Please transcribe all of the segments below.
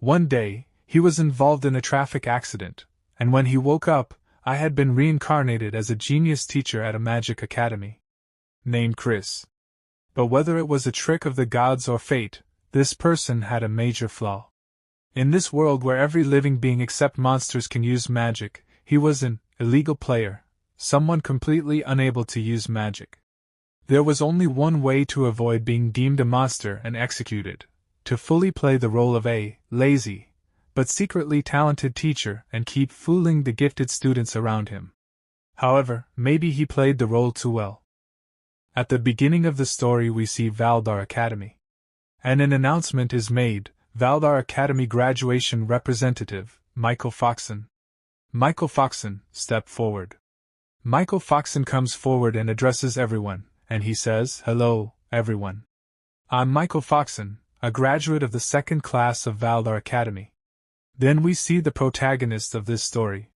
One day, he was involved in a traffic accident, and when he woke up, I had been reincarnated as a genius teacher at a magic academy. Named Chris. But whether it was a trick of the gods or fate, this person had a major flaw. In this world where every living being except monsters can use magic, he was an illegal player, someone completely unable to use magic. There was only one way to avoid being deemed a monster and executed: to fully play the role of a lazy, but secretly talented teacher and keep fooling the gifted students around him. However, maybe he played the role too well. At the beginning of the story we see Valdar Academy. And an announcement is made: Valdar Academy graduation representative, Michael Foxon. Michael Foxon, step forward. Michael Foxon comes forward and addresses everyone, and he says, "Hello, everyone. I'm Michael Foxon, a graduate of the second class of Valdar Academy." Then we see the protagonist of this story.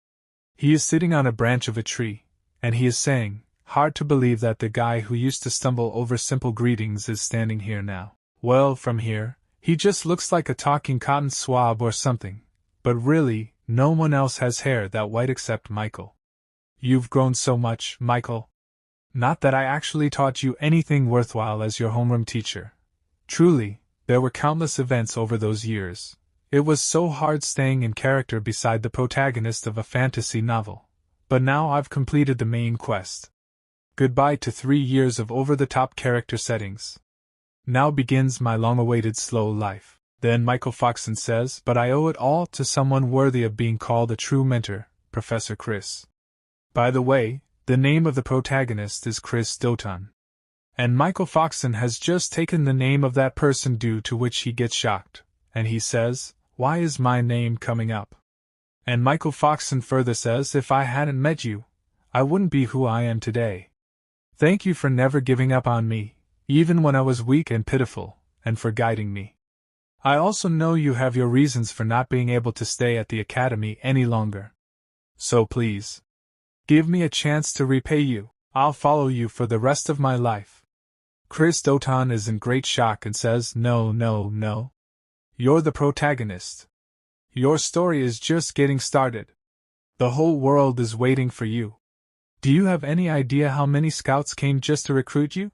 He is sitting on a branch of a tree, and he is saying, "Hard to believe that the guy who used to stumble over simple greetings is standing here now. Well, from here, he just looks like a talking cotton swab or something, but really, no one else has hair that white except Michael. You've grown so much, Michael. Not that I actually taught you anything worthwhile as your homeroom teacher. Truly, there were countless events over those years. It was so hard staying in character beside the protagonist of a fantasy novel. But now I've completed the main quest. Goodbye to 3 years of over-the-top character settings. Now begins my long-awaited slow life." Then Michael Foxon says, "But I owe it all to someone worthy of being called a true mentor, Professor Chris." By the way, the name of the protagonist is Chris Doton. And Michael Foxon has just taken the name of that person, due to which he gets shocked, and he says, "Why is my name coming up?" And Michael Foxon further says, "If I hadn't met you, I wouldn't be who I am today. Thank you for never giving up on me, even when I was weak and pitiful, and for guiding me. I also know you have your reasons for not being able to stay at the academy any longer. So please, give me a chance to repay you. I'll follow you for the rest of my life." Chris Doton is in great shock and says, "No, no, no. You're the protagonist. Your story is just getting started. The whole world is waiting for you. Do you have any idea how many scouts came just to recruit you?"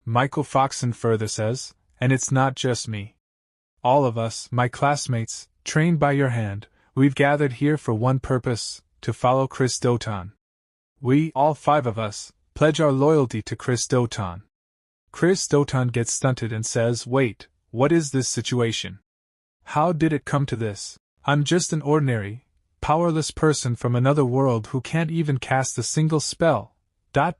Michael Foxon further says, "And it's not just me. All of us, my classmates, trained by your hand, we've gathered here for one purpose: to follow Chris Doton. We, all 5 of us, pledge our loyalty to Chris Doton." Chris Doton gets stunted and says, "Wait, what is this situation? How did it come to this? I'm just an ordinary, powerless person from another world who can't even cast a single spell.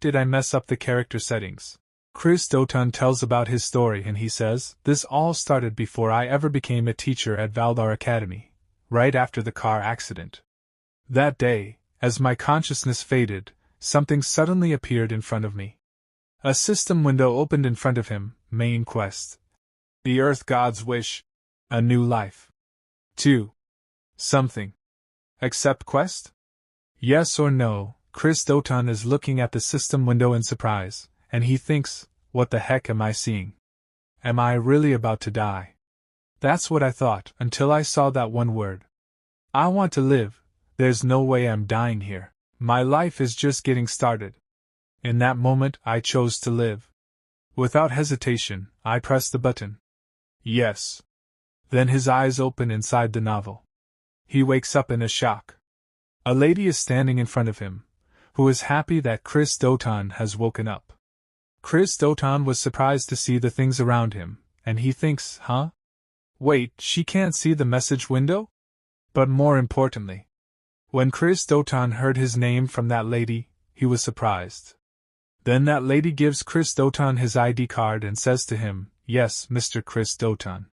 Did I mess up the character settings?" Chris Doton tells about his story and he says, "This all started before I ever became a teacher at Valdar Academy, right after the car accident. That day, as my consciousness faded, something suddenly appeared in front of me. A system window opened in front of him, main quest. The Earth God's wish. A new life. 2. Something. Accept quest? Yes or no?" Chris Doton is looking at the system window in surprise, and he thinks, "What the heck am I seeing? Am I really about to die?" That's what I thought, until I saw that one word. I want to live. There's no way I'm dying here. My life is just getting started. In that moment, I chose to live. Without hesitation, I pressed the button. Yes. Then his eyes open inside the novel. He wakes up in a shock. A lady is standing in front of him, who is happy that Chris Doton has woken up. Chris Doton was surprised to see the things around him, and he thinks, huh? Wait, she can't see the message window? But more importantly, when Chris Doton heard his name from that lady, he was surprised. Then that lady gives Chris Doton his ID card and says to him, "Yes, Mr. Chris Doton.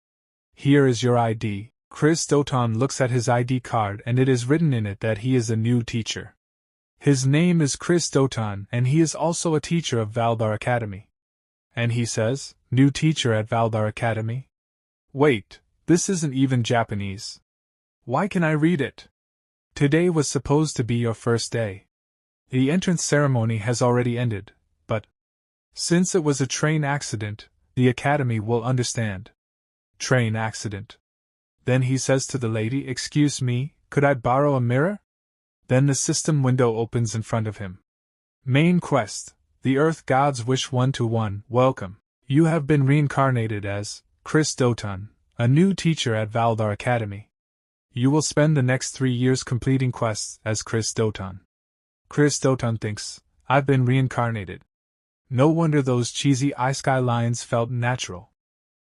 Here is your ID." Chris Doton looks at his ID card and it is written in it that he is a new teacher. His name is Chris Doton and he is also a teacher of Valdar Academy. And he says, "New teacher at Valdar Academy? Wait, this isn't even Japanese. Why can I read it? Today was supposed to be your first day. The entrance ceremony has already ended, but since it was a train accident, the Academy will understand." Train accident. Then he says to the lady, "Excuse me, could I borrow a mirror?" Then the system window opens in front of him. Main quest: the Earth Gods wish 1-to-1. Welcome. You have been reincarnated as Chris Doton, a new teacher at Valdar Academy. You will spend the next 3 years completing quests as Chris Doton. Chris Doton thinks, I've been reincarnated. No wonder those cheesy iSky lines felt natural.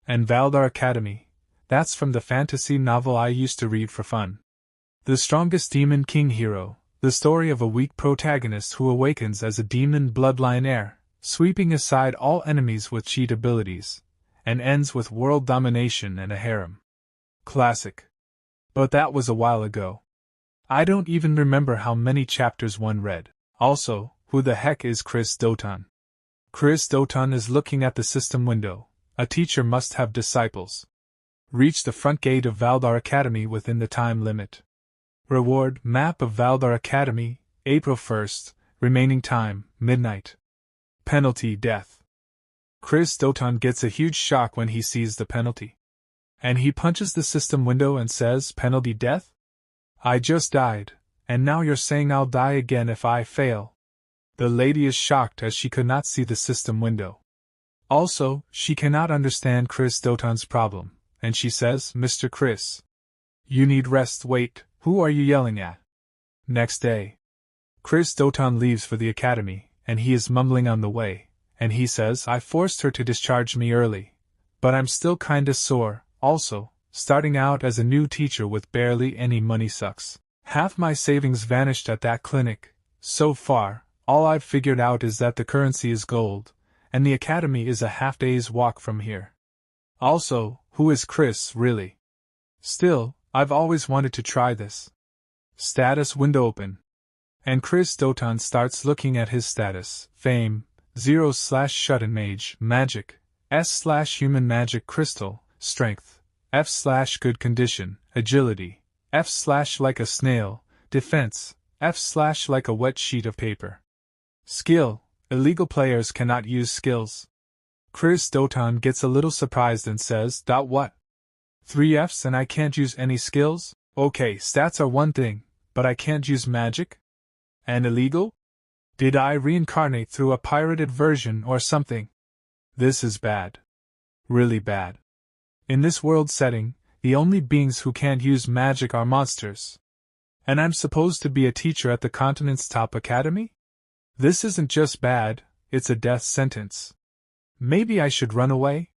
And Valdar Academy, that's from the fantasy novel I used to read for fun. The Strongest Demon King Hero, the story of a weak protagonist who awakens as a demon bloodline heir, sweeping aside all enemies with cheat abilities, and ends with world domination and a harem. Classic. But that was a while ago. I don't even remember how many chapters one read. Also, who the heck is Chris Doton? Chris Doton is looking at the system window. A teacher must have disciples. Reach the front gate of Valdar Academy within the time limit. Reward: map of Valdar Academy, April 1st, remaining time, midnight. Penalty: death. Chris Doton gets a huge shock when he sees the penalty. And he punches the system window and says, "Penalty: death? I just died, and now you're saying I'll die again if I fail." The lady is shocked as she could not see the system window. Also, she cannot understand Chris Doton's problem, and she says, "Mr. Chris, you need rest." Wait, who are you yelling at? Next day. Chris Doton leaves for the academy, and he is mumbling on the way, and he says, "I forced her to discharge me early, but I'm still kinda sore. Also, starting out as a new teacher with barely any money sucks. Half my savings vanished at that clinic. So far, all I've figured out is that the currency is gold, and the academy is a half-day's walk from here. Also, who is Chris, really? Still, I've always wanted to try this." Status window open. And Chris Doton starts looking at his status. Fame, 0/shut-in mage, magic, S/human magic crystal, strength, F/good condition, agility, F/like a snail, defense, F/like a wet sheet of paper. Skill, illegal players cannot use skills. Chris Doton gets a little surprised and says, "What? 3 Fs and I can't use any skills? Okay, stats are one thing, but I can't use magic? And illegal? Did I reincarnate through a pirated version or something? This is bad. Really bad. In this world setting, the only beings who can't use magic are monsters. And I'm supposed to be a teacher at the continent's top academy? This isn't just bad, it's a death sentence. Maybe I should run away?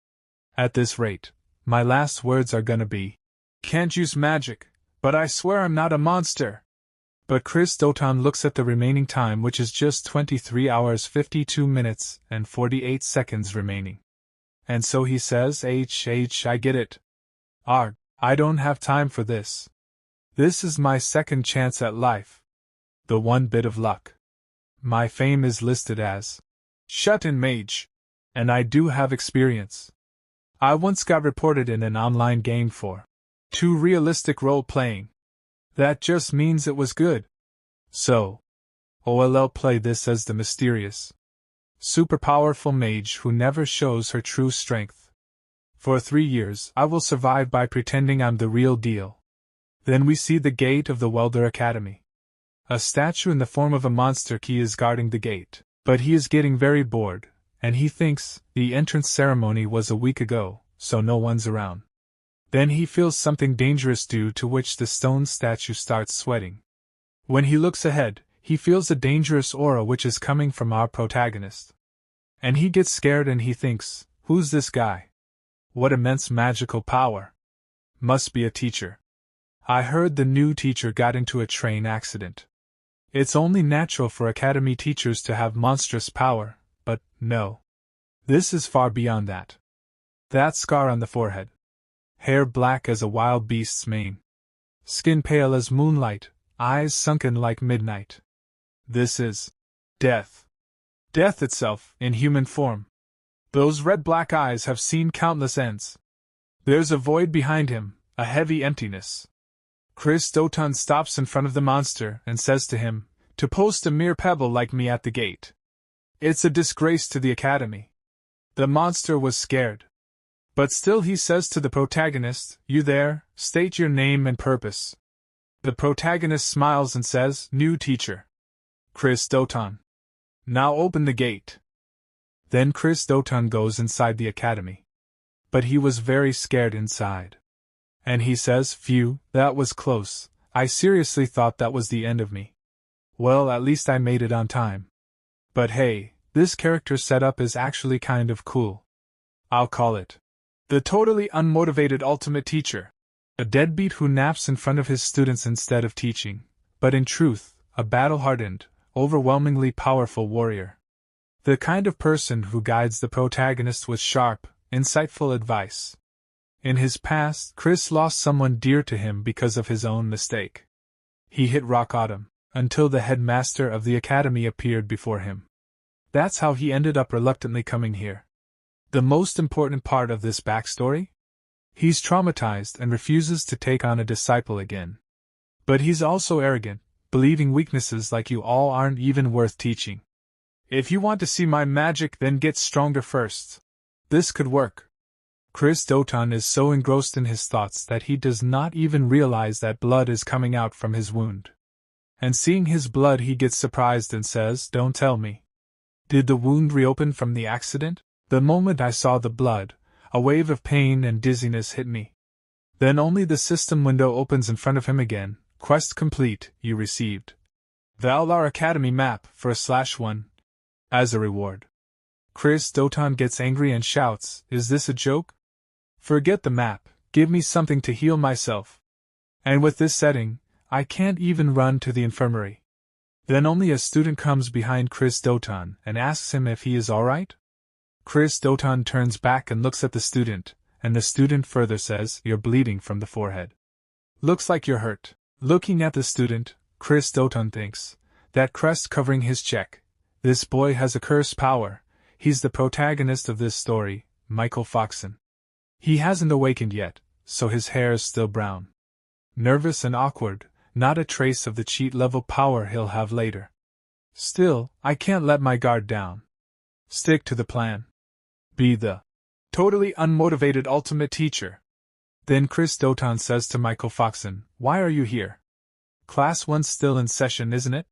At this rate, my last words are gonna be, can't use magic, but I swear I'm not a monster." But Chris Doton looks at the remaining time, which is just 23 hours 52 minutes and 48 seconds remaining. And so he says, I get it. Arg, I don't have time for this. This is my second chance at life. The one bit of luck. My fame is listed as shut-in mage. And I do have experience. I once got reported in an online game for too realistic role-playing. That just means it was good. So, I'll play this as the mysterious, super powerful mage who never shows her true strength. For 3 years, I will survive by pretending I'm the real deal. Then we see the gate of the Welder Academy. A statue in the form of a monster key is guarding the gate, but he is getting very bored, and he thinks the entrance ceremony was a week ago, so no one's around. Then he feels something dangerous, due to which the stone statue starts sweating. When he looks ahead, he feels a dangerous aura which is coming from our protagonist. And he gets scared and he thinks, who's this guy? What immense magical power. Must be a teacher. I heard the new teacher got into a train accident. It's only natural for academy teachers to have monstrous power, but no. This is far beyond that. That scar on the forehead. Hair black as a wild beast's mane. Skin pale as moonlight, eyes sunken like midnight. This is death. Death itself, in human form. Those red-black eyes have seen countless ends. There's a void behind him, a heavy emptiness. Chris Doton stops in front of the monster and says to him, to post a mere pebble like me at the gate. It's a disgrace to the academy. The monster was scared. But still he says to the protagonist, "You there, state your name and purpose." The protagonist smiles and says, "New teacher. Chris Doton. Now open the gate." Then Chris Doton goes inside the academy. But he was very scared inside. And he says, "Phew, that was close. I seriously thought that was the end of me. Well, at least I made it on time. But hey, this character setup is actually kind of cool. I'll call it the totally unmotivated ultimate teacher. A deadbeat who naps in front of his students instead of teaching, but in truth, a battle-hardened, overwhelmingly powerful warrior. The kind of person who guides the protagonist with sharp, insightful advice. In his past, Chris lost someone dear to him because of his own mistake. He hit rock bottom, until the headmaster of the academy appeared before him. That's how he ended up reluctantly coming here. The most important part of this backstory? He's traumatized and refuses to take on a disciple again. But he's also arrogant, believing weaknesses like you all aren't even worth teaching. If you want to see my magic, then get stronger first. This could work. Chris Doton is so engrossed in his thoughts that he does not even realize that blood is coming out from his wound. And seeing his blood, he gets surprised and says, "Don't tell me. Did the wound reopen from the accident?" The moment I saw the blood, a wave of pain and dizziness hit me. Then only the system window opens in front of him again. "Quest complete, you received Valar Academy map for /1 as a reward." Chris Doton gets angry and shouts, "Is this a joke? Forget the map, give me something to heal myself. And with this setting, I can't even run to the infirmary." Then only a student comes behind Chris Doton and asks him if he is alright. Chris Doton turns back and looks at the student, and the student further says, "You're bleeding from the forehead. Looks like you're hurt." Looking at the student, Chris Doton thinks, that crest covering his cheek, this boy has a curse power. He's the protagonist of this story, Michael Foxon. He hasn't awakened yet, so his hair is still brown. Nervous and awkward, not a trace of the cheat-level power he'll have later. Still, I can't let my guard down. Stick to the plan. Be the totally unmotivated ultimate teacher. Then Chris Doton says to Michael Foxon, "Why are you here? Class 1's still in session, isn't it?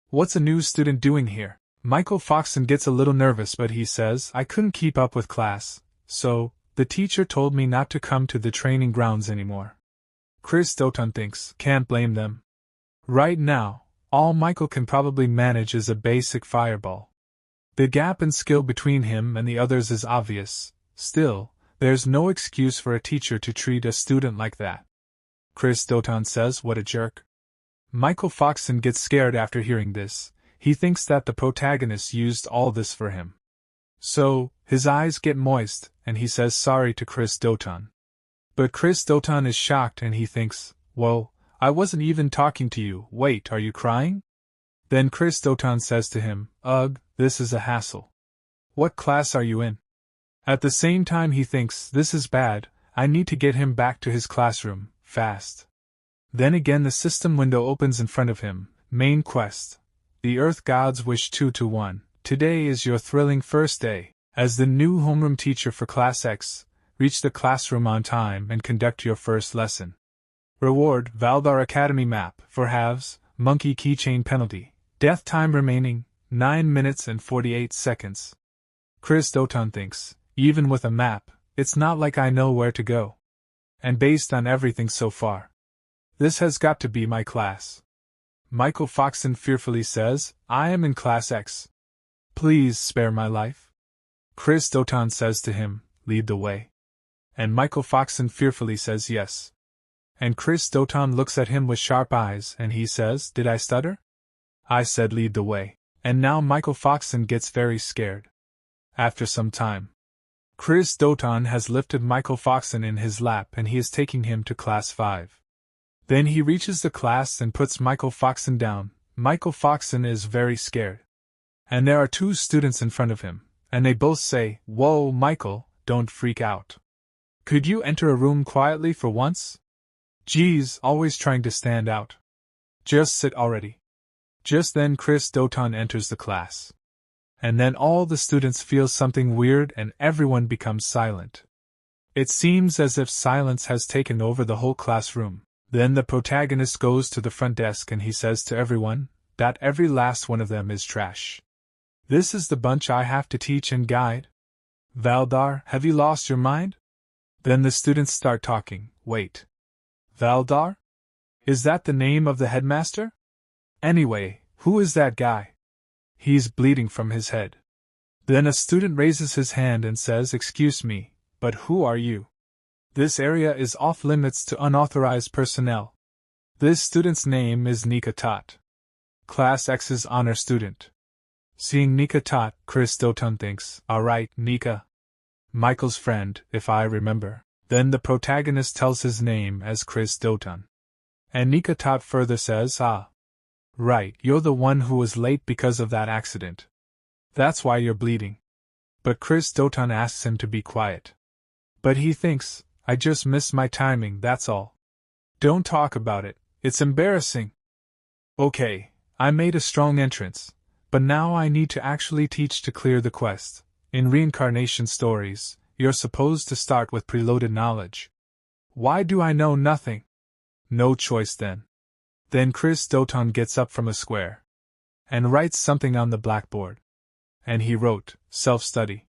What's a new student doing here?" Michael Foxon gets a little nervous, but he says, "I couldn't keep up with class, so the teacher told me not to come to the training grounds anymore." Chris Doton thinks, can't blame them. Right now, all Michael can probably manage is a basic fireball. The gap in skill between him and the others is obvious. Still, there's no excuse for a teacher to treat a student like that. Chris Doton says, "What a jerk." Michael Foxon gets scared after hearing this. He thinks that the protagonist used all this for him. So, his eyes get moist, and he says sorry to Chris Doton. But Chris Doton is shocked and he thinks, "Whoa, I wasn't even talking to you. Wait, are you crying?" Then Chris Doton says to him, "Ugh, this is a hassle. What class are you in?" At the same time he thinks, this is bad, I need to get him back to his classroom, fast. Then again the system window opens in front of him. Main quest. The Earth Gods wish 2-1. Today is your thrilling first day. As the new homeroom teacher for Class X, reach the classroom on time and conduct your first lesson. Reward, Valar Academy map, for halves, monkey keychain penalty. Death time remaining, 9 minutes and 48 seconds. Chris Doton thinks, even with a map, it's not like I know where to go. And based on everything so far, this has got to be my class. Michael Foxon fearfully says, "I am in Class X. Please spare my life." Chris Doton says to him, "Lead the way." And Michael Foxon fearfully says yes. And Chris Doton looks at him with sharp eyes and he says, "Did I stutter? I said lead the way." And now Michael Foxon gets very scared. After some time, Chris Doton has lifted Michael Foxon in his lap and he is taking him to Class 5. Then he reaches the class and puts Michael Foxon down. Michael Foxon is very scared. And there are 2 students in front of him, and they both say, "Whoa, Michael, don't freak out. Could you enter a room quietly for once? Geez, always trying to stand out. Just sit already." Just then Chris Doton enters the class. And then all the students feel something weird and everyone becomes silent. It seems as if silence has taken over the whole classroom. Then the protagonist goes to the front desk and he says to everyone that every last one of them is trash. This is the bunch I have to teach and guide? Valdar, have you lost your mind? Then the students start talking. Wait. Valdar? Is that the name of the headmaster? Anyway, who is that guy? He's bleeding from his head. Then a student raises his hand and says, "Excuse me, but who are you? This area is off limits to unauthorized personnel." This student's name is Nika Tot, Class X's honor student. Seeing Nika Tot, Chris Doton thinks, "Alright, Nika. Michael's friend, if I remember." Then the protagonist tells his name as Chris Doton. And Nika Tot further says, "Ah. Right, you're the one who was late because of that accident. That's why you're bleeding." But Chris Doton asks him to be quiet. But he thinks, "I just missed my timing, that's all. Don't talk about it, it's embarrassing." Okay, I made a strong entrance, but now I need to actually teach to clear the quest. In reincarnation stories, you're supposed to start with preloaded knowledge. Why do I know nothing? No choice then. Then Chris Doton gets up from a square and writes something on the blackboard. And he wrote, "Self-study."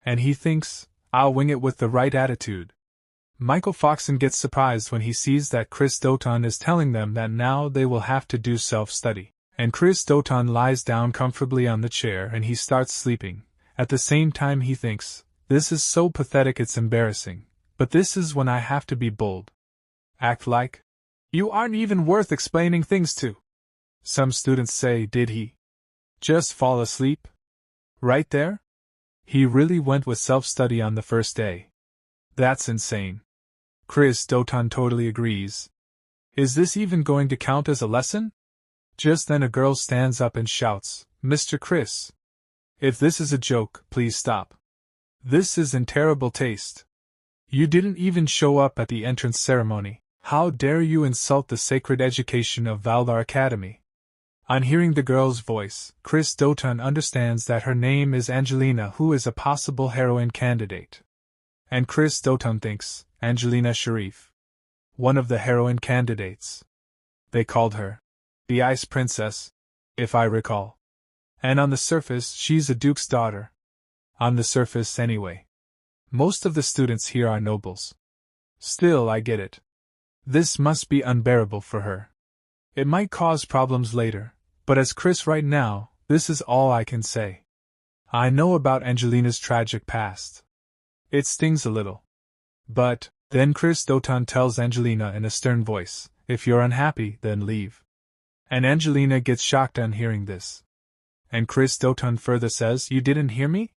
And he thinks, "I'll wing it with the right attitude." Michael Foxon gets surprised when he sees that Chris Doton is telling them that now they will have to do self-study. And Chris Doton lies down comfortably on the chair and he starts sleeping. At the same time he thinks, "This is so pathetic it's embarrassing, but this is when I have to be bold. Act like you aren't even worth explaining things to." Some students say, "Did he just fall asleep right there? He really went with self-study on the first day. That's insane." Chris Doton totally agrees. "Is this even going to count as a lesson?" Just then a girl stands up and shouts, "Mr. Chris! If this is a joke, please stop. This is in terrible taste. You didn't even show up at the entrance ceremony. How dare you insult the sacred education of Valdar Academy?" On hearing the girl's voice, Chris Doton understands that her name is Angelina, who is a possible heroine candidate. And Chris Doton thinks, Angelina Sharif, one of the heroine candidates. They called her the Ice Princess, if I recall. And on the surface, she's a duke's daughter. On the surface, anyway. Most of the students here are nobles. Still, I get it. This must be unbearable for her. It might cause problems later, but as Chris right now, this is all I can say. I know about Angelina's tragic past. It stings a little. But, then Chris Doton tells Angelina in a stern voice, "If you're unhappy, then leave." And Angelina gets shocked on hearing this. And Chris Doton further says, "You didn't hear me?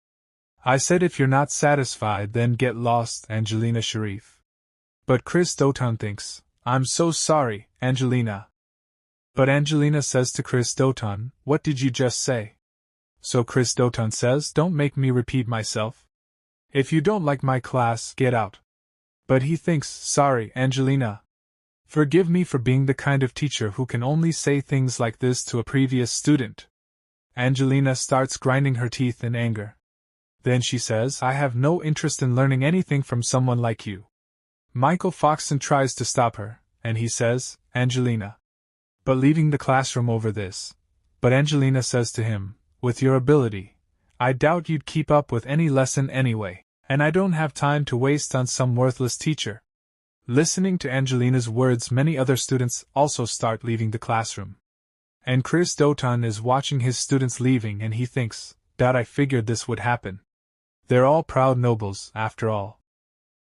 I said if you're not satisfied, then get lost, Angelina Sharif." But Chris Doton thinks, "I'm so sorry, Angelina." But Angelina says to Chris Doton, "What did you just say?" So Chris Doton says, "Don't make me repeat myself. If you don't like my class, get out." But he thinks, "Sorry, Angelina. Forgive me for being the kind of teacher who can only say things like this to a previous student." Angelina starts grinding her teeth in anger. Then she says, "I have no interest in learning anything from someone like you." Michael Foxon tries to stop her, and he says, "Angelina." But leaving the classroom over this. But Angelina says to him, "With your ability, I doubt you'd keep up with any lesson anyway, and I don't have time to waste on some worthless teacher." Listening to Angelina's words, many other students also start leaving the classroom. And Chris Doton is watching his students leaving and he thinks, "That I figured this would happen. They're all proud nobles, after all.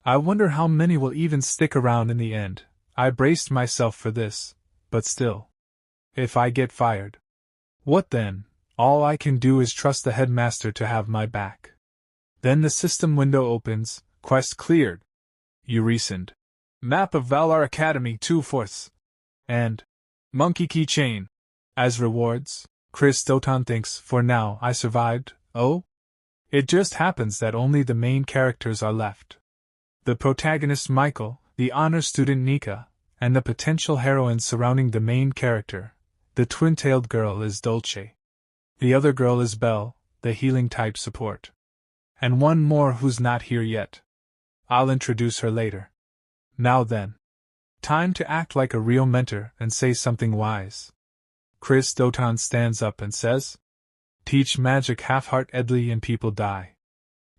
I wonder how many will even stick around in the end. I braced myself for this, but still. If I get fired, what then? All I can do is trust the headmaster to have my back." Then the system window opens, quest cleared. You resend. Map of Valar Academy 2/4. And monkey keychain. As rewards, Chris Doton thinks, "For now, I survived." Oh? It just happens that only the main characters are left. The protagonist Michael, the honor student Nika, and the potential heroine surrounding the main character. The twin-tailed girl is Dolce. The other girl is Belle, the healing type support. And one more who's not here yet. I'll introduce her later. Now then. Time to act like a real mentor and say something wise. Chris Doton stands up and says, "Teach magic half-heartedly and people die."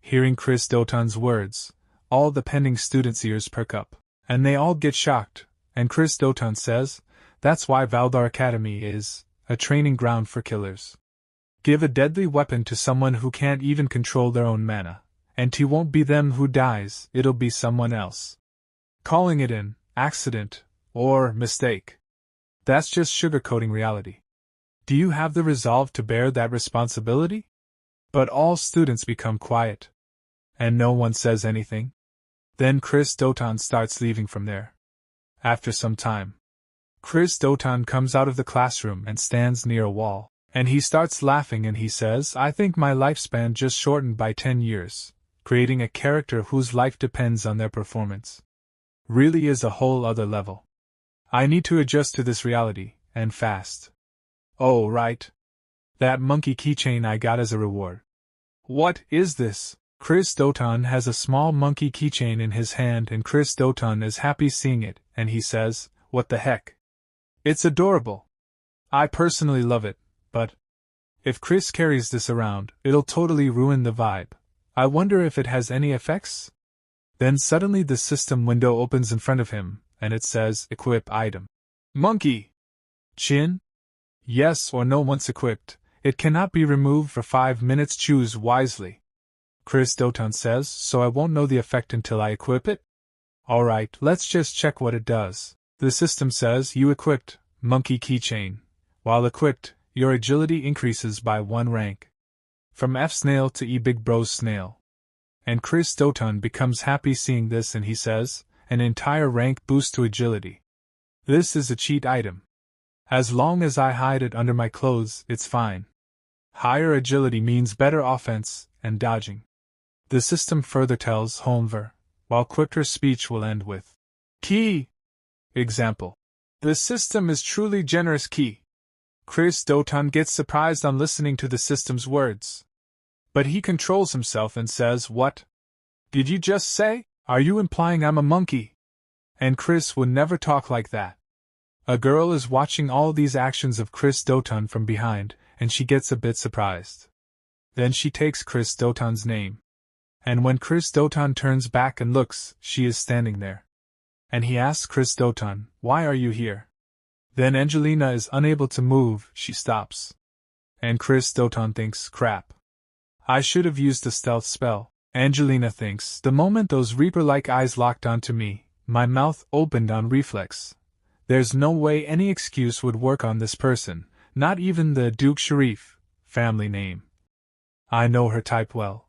Hearing Chris Doton's words, all the pending students' ears perk up, and they all get shocked, and Chris Doton says, "That's why Valdar Academy is a training ground for killers. Give a deadly weapon to someone who can't even control their own mana, and it won't be them who dies, it'll be someone else. Calling it an accident or mistake, that's just sugarcoating reality. Do you have the resolve to bear that responsibility?" But all students become quiet, and no one says anything. Then Chris Doton starts leaving from there. After some time, Chris Doton comes out of the classroom and stands near a wall, and he starts laughing and he says, "I think my lifespan just shortened by 10 years, creating a character whose life depends on their performance. Really is a whole other level. I need to adjust to this reality, and fast. Oh, right. That monkey keychain I got as a reward. What is this?" Chris Doton has a small monkey keychain in his hand and Chris Doton is happy seeing it, and he says, "What the heck? It's adorable. I personally love it, but if Chris carries this around, it'll totally ruin the vibe. I wonder if it has any effects?" Then suddenly the system window opens in front of him, and it says, "Equip item. Monkey. Chin? Yes or no once equipped. It cannot be removed for 5 minutes. Choose wisely." Chris Doton says, "So I won't know the effect until I equip it?" "Alright, let's just check what it does." The system says, "You equipped monkey keychain. While equipped, your agility increases by 1 rank. From F snail to E big bros snail." And Chris Doton becomes happy seeing this and he says, "An entire rank boost to agility. This is a cheat item. As long as I hide it under my clothes, it's fine. Higher agility means better offense and dodging." The system further tells Holmver, while quicker speech will end with "Key." Example. The system is truly generous. Key. Chris Doton gets surprised on listening to the system's words. But he controls himself and says, "What did you just say? Are you implying I'm a monkey?" And Chris would never talk like that. A girl is watching all these actions of Chris Doton from behind, and she gets a bit surprised. Then she takes Chris Doton's name. And when Chris Doton turns back and looks, she is standing there. And he asks Chris Doton, "Why are you here?" Then Angelina is unable to move, she stops. And Chris Doton thinks, "Crap. I should have used a stealth spell." Angelina thinks, "The moment those Reaper-like eyes locked onto me, my mouth opened on reflex. There's no way any excuse would work on this person, not even the Duke Sharif family name. I know her type well.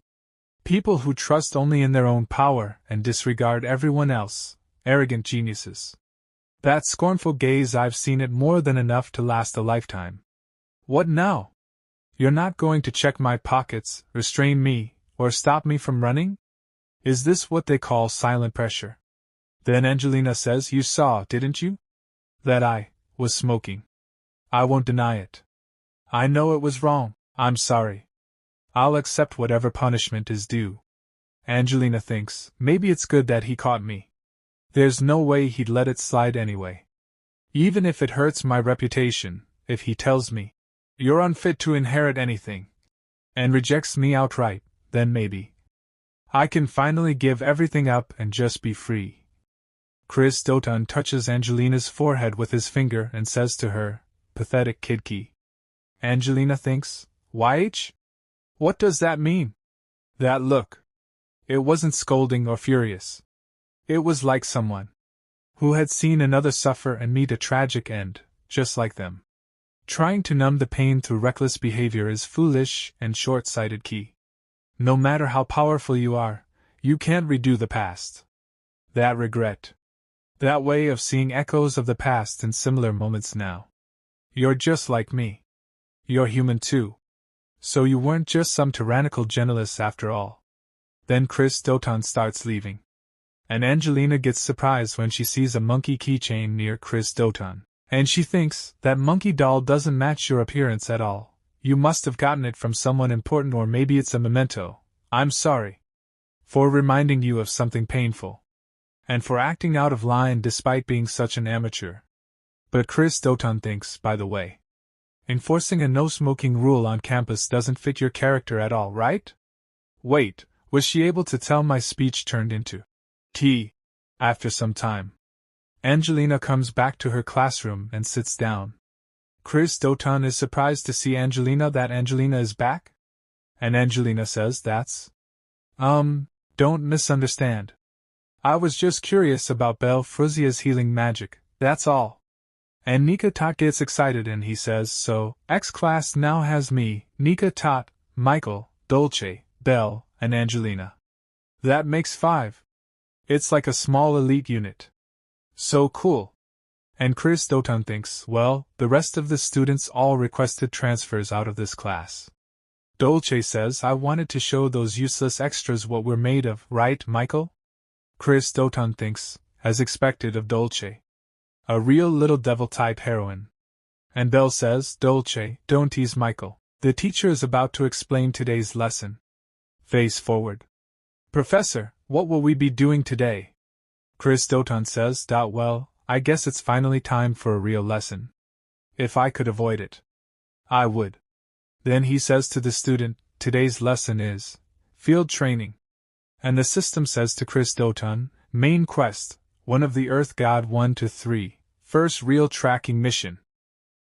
People who trust only in their own power and disregard everyone else, arrogant geniuses. That scornful gaze, I've seen it more than enough to last a lifetime. What now? You're not going to check my pockets, restrain me, or stop me from running? Is this what they call silent pressure?" Then Angelina says, "You saw, didn't you? That I was smoking. I won't deny it. I know it was wrong. I'm sorry. I'll accept whatever punishment is due." Angelina thinks, maybe it's good that he caught me. There's no way he'd let it slide anyway. Even if it hurts my reputation, if he tells me, "You're unfit to inherit anything," and rejects me outright, then maybe I can finally give everything up and just be free. Chris Doton touches Angelina's forehead with his finger and says to her, "Pathetic kidkey." Angelina thinks, "YH? What does that mean?" That look. It wasn't scolding or furious. It was like someone who had seen another suffer and meet a tragic end, just like them. Trying to numb the pain through reckless behavior is foolish and short-sighted. Key. No matter how powerful you are, you can't redo the past. That regret. That way of seeing echoes of the past in similar moments now. You're just like me. You're human too. So you weren't just some tyrannical generalist after all. Then Chris Doton starts leaving. And Angelina gets surprised when she sees a monkey keychain near Chris Doton. And she thinks, that monkey doll doesn't match your appearance at all. You must have gotten it from someone important, or maybe it's a memento. I'm sorry. for reminding you of something painful, and for acting out of line despite being such an amateur. But Chris Doton thinks, by the way, enforcing a no-smoking rule on campus doesn't fit your character at all, right? Wait, was she able to tell my speech turned into tea? After some time, Angelina comes back to her classroom and sits down. Chris Doton is surprised to see that Angelina is back? And Angelina says that's… don't misunderstand. I was just curious about Belfruzia's healing magic, that's all. And Nika Tot gets excited and he says, so, X class now has me, Nika Tot, Michael, Dolce, Belle, and Angelina. That makes 5. It's like a small elite unit. So cool. And Chris Doton thinks, well, the rest of the students all requested transfers out of this class. Dolce says, I wanted to show those useless extras what we're made of, right, Michael? Chris Doton thinks, as expected of Dolce, a real little devil-type heroine. And Belle says, Dolce, don't tease Michael. The teacher is about to explain today's lesson. Face forward. Professor, what will we be doing today? Chris Doton says, well, I guess it's finally time for a real lesson. If I could avoid it, I would. Then he says to the student, today's lesson is field training. And the system says to Chris Doton, main quest, one of the Earth God 1 to 3, first real tracking mission.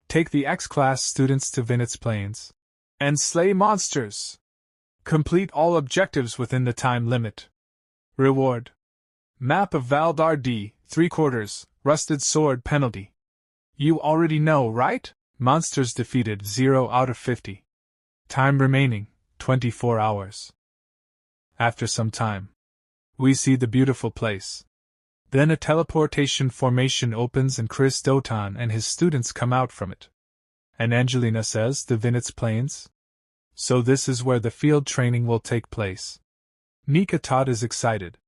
Take the X-class students to Vinitz Plains and slay monsters. Complete all objectives within the time limit. Reward. Map of Valdar D, 3/4, rusted sword penalty. You already know, right? Monsters defeated 0 out of 50. Time remaining, 24 hours. After some time, we see the beautiful place. Then a teleportation formation opens and Chris Doton and his students come out from it. And Angelina says, the Vinitz Plains? So this is where the field training will take place. Nika Tot is excited.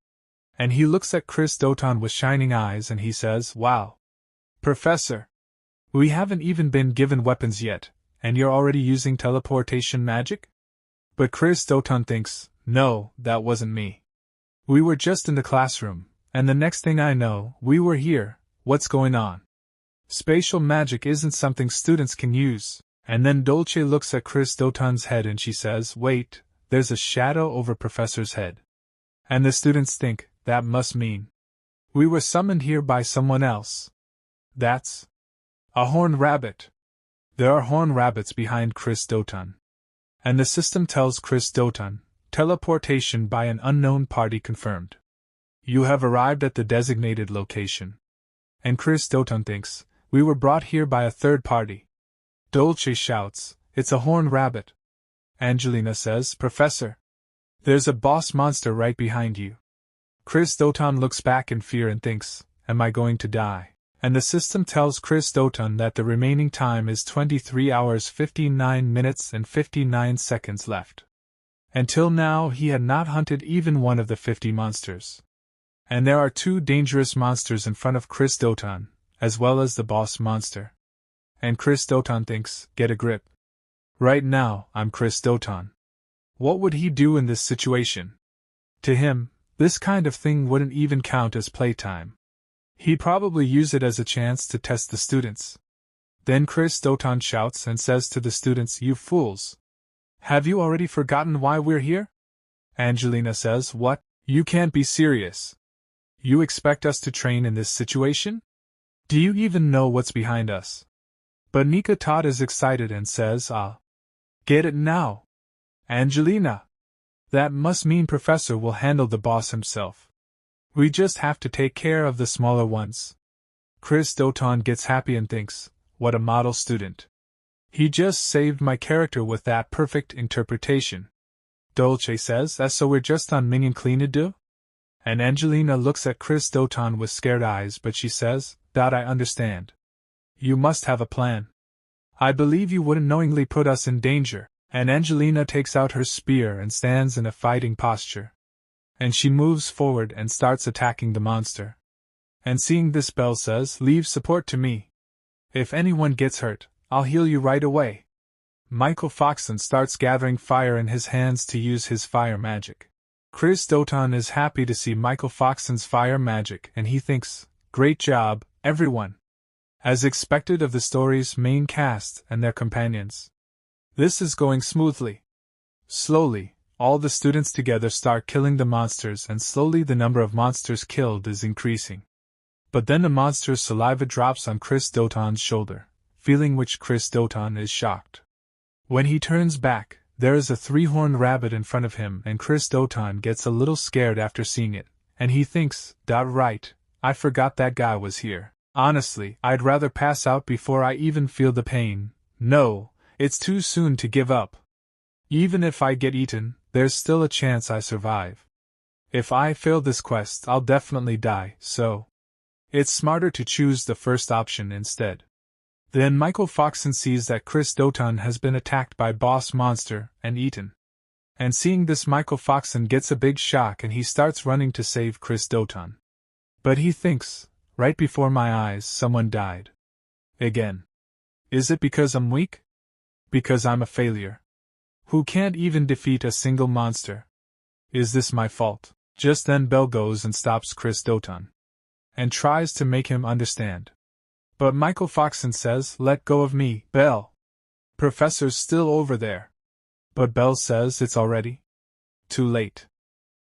And he looks at Chris Doton with shining eyes and he says, wow. Professor, we haven't even been given weapons yet, and you're already using teleportation magic? But Chris Doton thinks, no, that wasn't me. We were just in the classroom, and the next thing I know, we were here. What's going on? Spatial magic isn't something students can use. And then Dolce looks at Chris Doton's head and she says, wait, there's a shadow over Professor's head. And the students think, that must mean we were summoned here by someone else. That's a horned rabbit. There are horned rabbits behind Chris Doton. And the system tells Chris Doton, teleportation by an unknown party confirmed. You have arrived at the designated location. And Chris Doton thinks, we were brought here by a third party. Dolce shouts, it's a horned rabbit. Angelina says, Professor, there's a boss monster right behind you. Chris Doton looks back in fear and thinks, am I going to die? And the system tells Chris Doton that the remaining time is 23 hours 59 minutes and 59 seconds left. Until now he had not hunted even one of the 50 monsters. And there are 2 dangerous monsters in front of Chris Doton, as well as the boss monster. And Chris Doton thinks, get a grip. Right now, I'm Chris Doton. What would he do in this situation? To him, this kind of thing wouldn't even count as playtime. He'd probably use it as a chance to test the students. Then Chris Doton shouts and says to the students, you fools. Have you already forgotten why we're here? Angelina says, what? You can't be serious. You expect us to train in this situation? Do you even know what's behind us? But Nika Tot is excited and says, get it now. Angelina. That must mean Professor will handle the boss himself. We just have to take care of the smaller ones. Chris Doton gets happy and thinks, what a model student. He just saved my character with that perfect interpretation. Dolce says, so we're just on minion clean-a-do? And Angelina looks at Chris Doton with scared eyes but she says, that I understand. You must have a plan. I believe you wouldn't knowingly put us in danger. And Angelina takes out her spear and stands in a fighting posture. And she moves forward and starts attacking the monster. And seeing this, Belle says, leave support to me. If anyone gets hurt, I'll heal you right away. Michael Foxon starts gathering fire in his hands to use his fire magic. Chris Doton is happy to see Michael Foxon's fire magic and he thinks, great job, everyone. As expected of the story's main cast and their companions. This is going smoothly. Slowly, all the students together start killing the monsters and slowly the number of monsters killed is increasing. But then the monster's saliva drops on Chris Doton's shoulder, feeling which Chris Doton is shocked. When he turns back, there is a three-horned rabbit in front of him and Chris Doton gets a little scared after seeing it, and he thinks, right, I forgot that guy was here. Honestly, I'd rather pass out before I even feel the pain. No, it's too soon to give up. Even if I get eaten, there's still a chance I survive. If I fail this quest, I'll definitely die, so it's smarter to choose the first option instead. Then Michael Foxon sees that Chris Doton has been attacked by Boss Monster and eaten. And seeing this, Michael Foxon gets a big shock and he starts running to save Chris Doton. But he thinks, right before my eyes someone died. Again. Is it because I'm weak? Because I'm a failure? Who can't even defeat a single monster? Is this my fault? Just then Belle goes and stops Chris Doton. And tries to make him understand. But Michael Foxon says, let go of me, Belle. Professor's still over there. But Belle says it's already too late.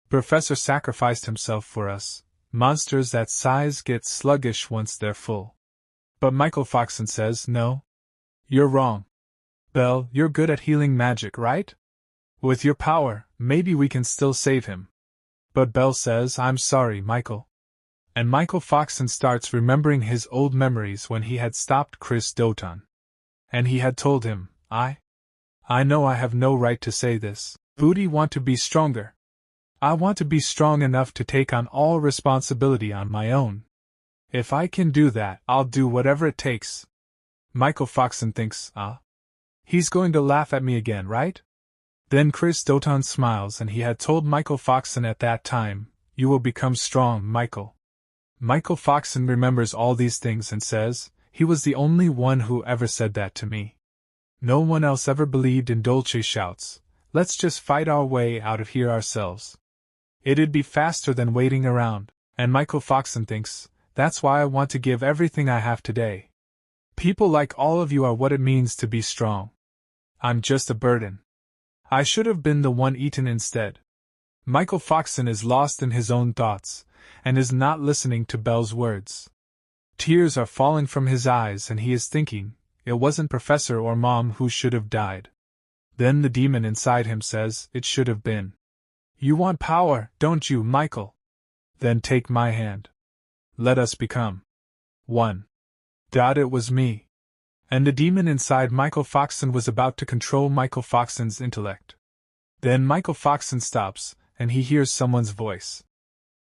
Professor sacrificed himself for us. Monsters that size get sluggish once they're full. But Michael Foxon says, no. You're wrong. Belle, you're good at healing magic, right? With your power, maybe we can still save him. But Belle says, I'm sorry, Michael. And Michael Foxon starts remembering his old memories when he had stopped Chris Doton. And he had told him, I know I have no right to say this. Booty want to be stronger. I want to be strong enough to take on all responsibility on my own. If I can do that, I'll do whatever it takes. Michael Foxon thinks, he's going to laugh at me again, right? Then Chris Doton smiles and he had told Michael Foxon at that time, you will become strong, Michael. Michael Foxon remembers all these things and says, he was the only one who ever said that to me. No one else ever believed in Dolce shouts, let's just fight our way out of here ourselves. It'd be faster than waiting around, and Michael Foxon thinks, that's why I want to give everything I have today. People like all of you are what it means to be strong. I'm just a burden. I should have been the one eaten instead. Michael Foxon is lost in his own thoughts, and is not listening to Belle's words. Tears are falling from his eyes and he is thinking, it wasn't Professor or Mom who should have died. Then the demon inside him says, it should have been. You want power, don't you, Michael? Then take my hand. Let us become one. It was me. And the demon inside Michael Foxon was about to control Michael Foxon's intellect. Then Michael Foxon stops, and he hears someone's voice.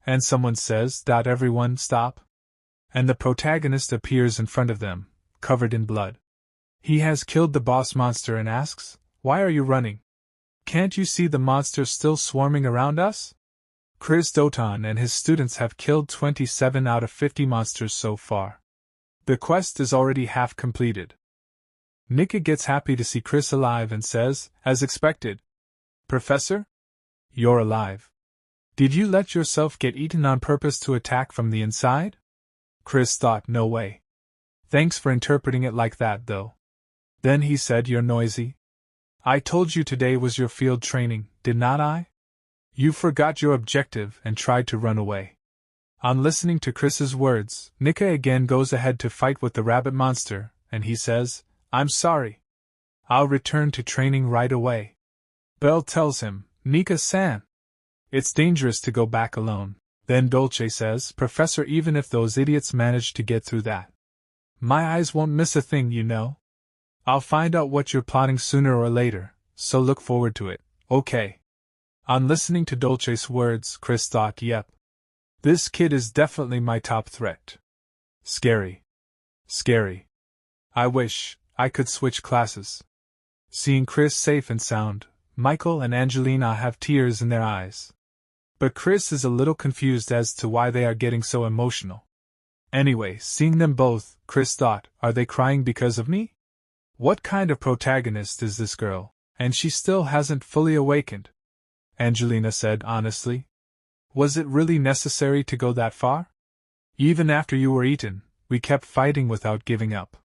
And someone says, everyone stop. And the protagonist appears in front of them, covered in blood. He has killed the boss monster and asks, why are you running? Can't you see the monsters still swarming around us? Chris Doton and his students have killed 27 out of 50 monsters so far. The quest is already half completed. Nika gets happy to see Chris alive and says, as expected, Professor? You're alive. Did you let yourself get eaten on purpose to attack from the inside? Chris thought, no way. Thanks for interpreting it like that, though. Then he said, you're noisy. I told you today was your field training, did not I? You forgot your objective and tried to run away. On listening to Chris's words, Nika again goes ahead to fight with the rabbit monster, and he says, I'm sorry. I'll return to training right away. Belle tells him, Nika-san. It's dangerous to go back alone. Then Dolce says, Professor, even if those idiots manage to get through that, my eyes won't miss a thing, you know. I'll find out what you're plotting sooner or later, so look forward to it, okay? On listening to Dolce's words, Chris thought, yep. This kid is definitely my top threat. Scary. Scary. I wish I could switch classes. Seeing Chris safe and sound, Michael and Angelina have tears in their eyes. But Chris is a little confused as to why they are getting so emotional. Anyway, seeing them both, Chris thought, are they crying because of me? What kind of protagonist is this girl, and she still hasn't fully awakened? Angelina said honestly. Was it really necessary to go that far? Even after you were eaten, we kept fighting without giving up.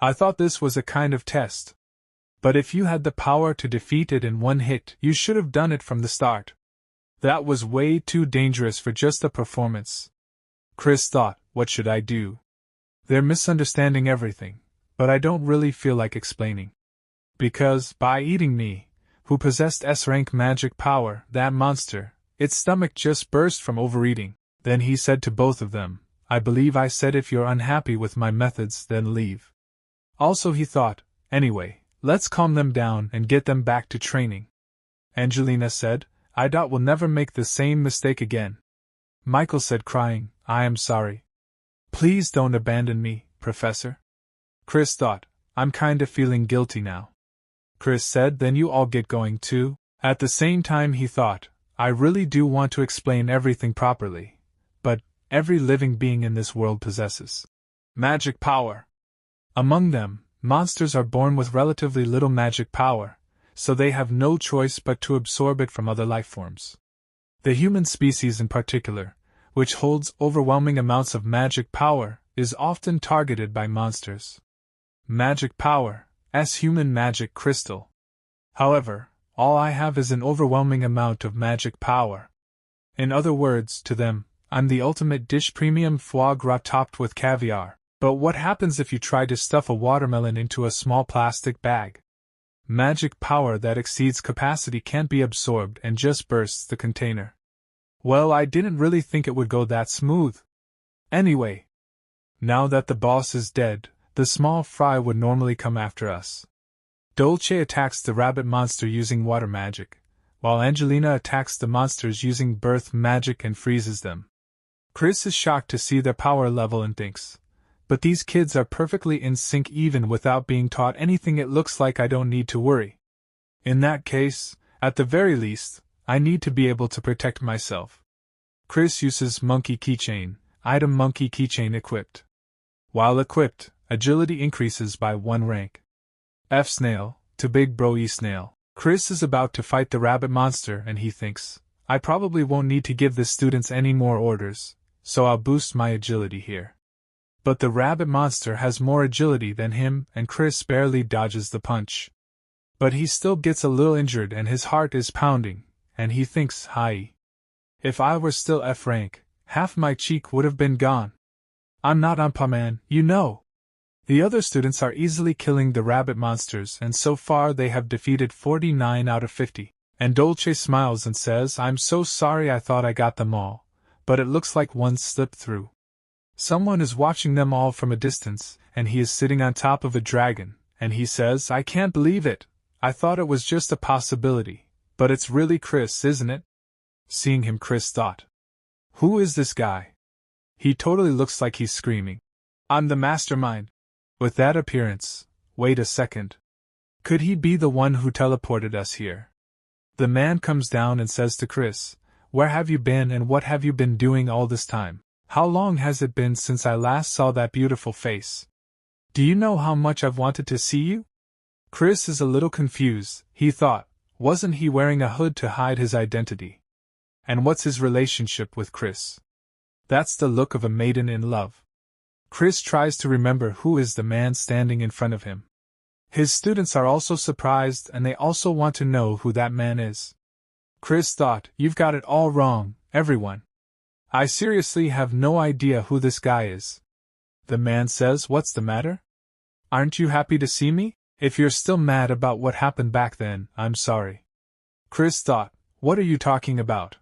I thought this was a kind of test. But if you had the power to defeat it in one hit, you should have done it from the start. That was way too dangerous for just a performance. Chris thought, what should I do? They're misunderstanding everything, but I don't really feel like explaining. Because, by eating me, who possessed S-rank magic power, that monster, its stomach just burst from overeating. Then he said to both of them, I believe I said if you're unhappy with my methods, then leave. Also he thought, anyway, let's calm them down and get them back to training. Angelina said, I doubt we'll never make the same mistake again. Michael said crying, I am sorry. Please don't abandon me, Professor. Chris thought, I'm kinda feeling guilty now. Chris said, then you all get going too. At the same time he thought, I really do want to explain everything properly, but every living being in this world possesses magic power. Among them, monsters are born with relatively little magic power, so they have no choice but to absorb it from other life forms. The human species in particular, which holds overwhelming amounts of magic power, is often targeted by monsters. Magic power, as human magic crystal. However, all I have is an overwhelming amount of magic power. In other words, to them, I'm the ultimate dish, premium foie gras topped with caviar. But what happens if you try to stuff a watermelon into a small plastic bag? Magic power that exceeds capacity can't be absorbed and just bursts the container. Well, I didn't really think it would go that smooth. Anyway, now that the boss is dead, the small fry would normally come after us. Dolce attacks the rabbit monster using water magic, while Angelina attacks the monsters using birth magic and freezes them. Chris is shocked to see their power level and thinks, but these kids are perfectly in sync even without being taught anything. It looks like I don't need to worry. In that case, at the very least, I need to be able to protect myself. Chris uses monkey keychain, item monkey keychain equipped. While equipped, agility increases by 1 rank. F snail, to big bro E snail. Chris is about to fight the rabbit monster and he thinks, I probably won't need to give the students any more orders, so I'll boost my agility here. But the rabbit monster has more agility than him and Chris barely dodges the punch. But he still gets a little injured and his heart is pounding, and he thinks, hi. If I were still F rank, half my cheek would have been gone. I'm not Umpaman, you know. The other students are easily killing the rabbit monsters and so far they have defeated 49 out of 50. And Dolce smiles and says, I'm so sorry, I thought I got them all, but it looks like one slipped through. Someone is watching them all from a distance, and he is sitting on top of a dragon, and he says, I can't believe it. I thought it was just a possibility, but it's really Chris, isn't it? Seeing him, Chris thought, who is this guy? He totally looks like he's screaming, I'm the mastermind. With that appearance, wait a second. Could he be the one who teleported us here? The man comes down and says to Chris, where have you been and what have you been doing all this time? How long has it been since I last saw that beautiful face? Do you know how much I've wanted to see you? Chris is a little confused. He thought, wasn't he wearing a hood to hide his identity? And what's his relationship with Chris? That's the look of a maiden in love. Chris tries to remember who is the man standing in front of him. His students are also surprised and they also want to know who that man is. Chris thought, you've got it all wrong, everyone. I seriously have no idea who this guy is. The man says, what's the matter? Aren't you happy to see me? If you're still mad about what happened back then, I'm sorry. Chris thought, what are you talking about?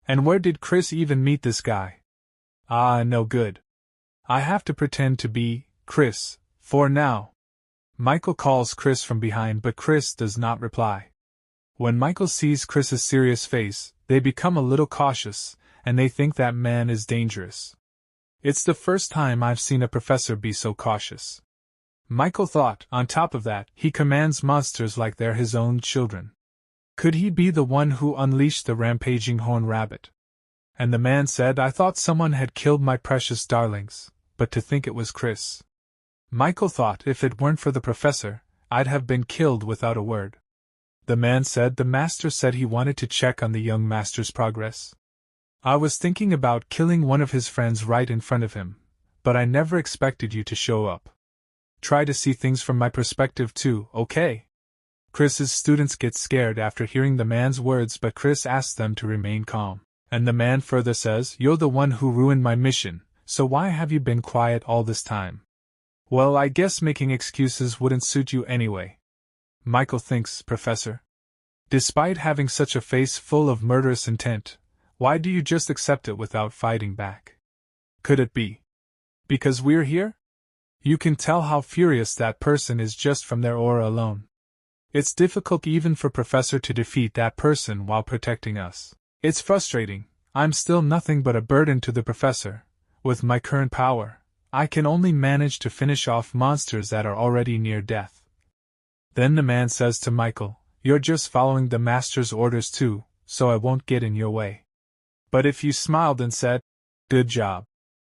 And where did Chris even meet this guy? Ah, no good. I have to pretend to be Chris, for now. Michael calls Chris from behind but Chris does not reply. When Michael sees Chris's serious face, they become a little cautious, and they think that man is dangerous. It's the first time I've seen a professor be so cautious. Michael thought, on top of that, he commands monsters like they're his own children. Could he be the one who unleashed the rampaging horned rabbit? And the man said, I thought someone had killed my precious darlings, but to think it was Chris. Michael thought if it weren't for the professor, I'd have been killed without a word. The man said the master said he wanted to check on the young master's progress. I was thinking about killing one of his friends right in front of him, but I never expected you to show up. Try to see things from my perspective too, okay? Chris's students get scared after hearing the man's words, but Chris asks them to remain calm. And the man further says, "You're the one who ruined my mission, so why have you been quiet all this time?" "Well, I guess making excuses wouldn't suit you anyway." Michael thinks, "Professor, despite having such a face full of murderous intent, why do you just accept it without fighting back? Could it be because we're here? You can tell how furious that person is just from their aura alone. It's difficult even for Professor to defeat that person while protecting us. It's frustrating. I'm still nothing but a burden to the Professor. With my current power, I can only manage to finish off monsters that are already near death." Then the man says to Michael, "You're just following the Master's orders too, so I won't get in your way. But if you smiled and said, 'Good job,'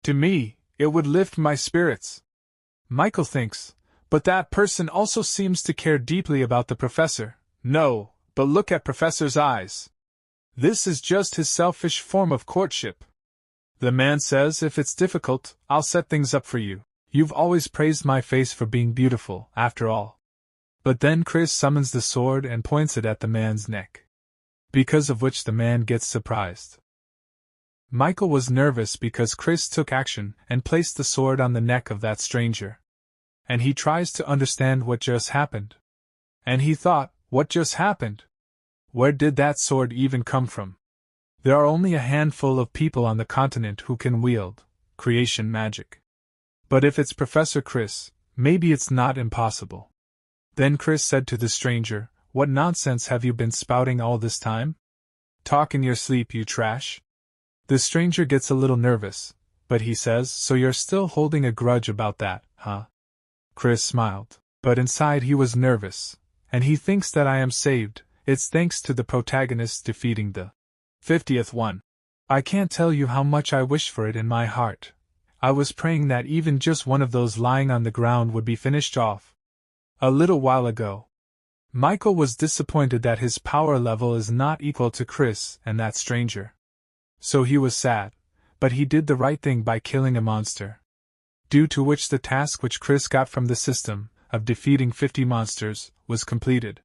to me, it would lift my spirits." Michael thinks, "But that person also seems to care deeply about the Professor." "No, but look at Professor's eyes. This is just his selfish form of courtship." The man says, "If it's difficult, I'll set things up for you. You've always praised my face for being beautiful, after all." But then Chris summons the sword and points it at the man's neck, because of which the man gets surprised. Michael was nervous because Chris took action and placed the sword on the neck of that stranger. And he tries to understand what just happened. And he thought, what just happened? Where did that sword even come from? There are only a handful of people on the continent who can wield creation magic. But if it's Professor Chris, maybe it's not impossible. Then Chris said to the stranger, "What nonsense have you been spouting all this time? Talk in your sleep, you trash." The stranger gets a little nervous, but he says, "So you're still holding a grudge about that, huh?" Chris smiled, but inside he was nervous, and he thinks that I am saved. It's thanks to the protagonist defeating the 50th one. I can't tell you how much I wish for it in my heart. I was praying that even just one of those lying on the ground would be finished off. A little while ago. Michael was disappointed that his power level is not equal to Chris and that stranger. So he was sad, but he did the right thing by killing a monster. Due to which the task which Chris got from the system, of defeating 50 monsters, was completed.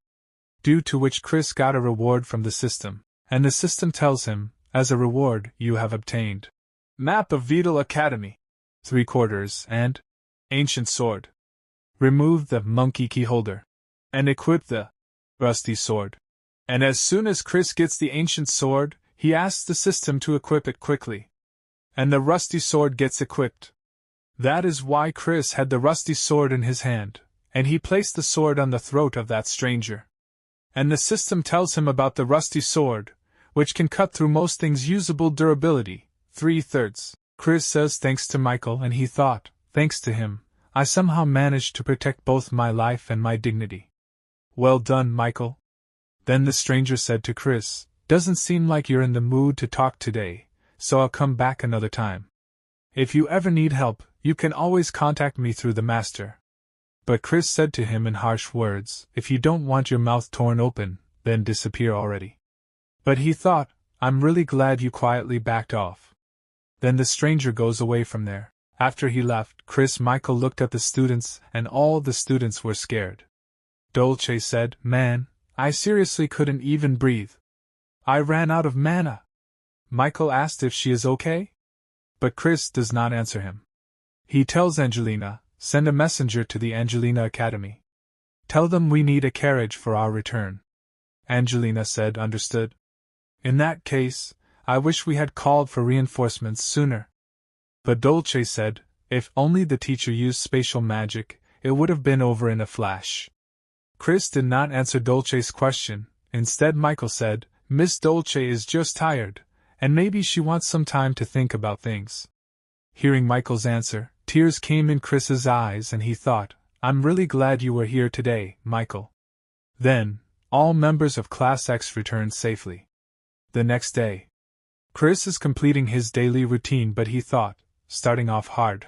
Due to which Chris got a reward from the system, and the system tells him, as a reward, you have obtained Map of Vital Academy, 3/4, and Ancient Sword. Remove the monkey key holder, and equip the rusty sword. And as soon as Chris gets the ancient sword, he asks the system to equip it quickly. And the rusty sword gets equipped. That is why Chris had the rusty sword in his hand, and he placed the sword on the throat of that stranger. And the system tells him about the rusty sword, which can cut through most things. Usable durability, 3/3. Chris says thanks to Michael, and he thought, thanks to him, I somehow managed to protect both my life and my dignity. Well done, Michael. Then the stranger said to Chris, doesn't seem like you're in the mood to talk today, so I'll come back another time. If you ever need help, you can always contact me through the master. But Chris said to him in harsh words, if you don't want your mouth torn open, then disappear already. But he thought, I'm really glad you quietly backed off. Then the stranger goes away from there. After he left, Michael looked at the students, and all the students were scared. Dolce said, man, I seriously couldn't even breathe. I ran out of mana. Michael asked if she is okay? But Chris does not answer him. He tells Angelina, send a messenger to the Angelina Academy. Tell them we need a carriage for our return. Angelina said, understood. In that case, I wish we had called for reinforcements sooner. But Dolce said, if only the teacher used spatial magic, it would have been over in a flash. Chris did not answer Dolce's question. Instead, Michael said, Miss Dolce is just tired, and maybe she wants some time to think about things. Hearing Michael's answer, tears came in Chris's eyes, and he thought, I'm really glad you were here today, Michael. Then, all members of Class X returned safely. The next day, Chris is completing his daily routine, but he thought, starting off hard,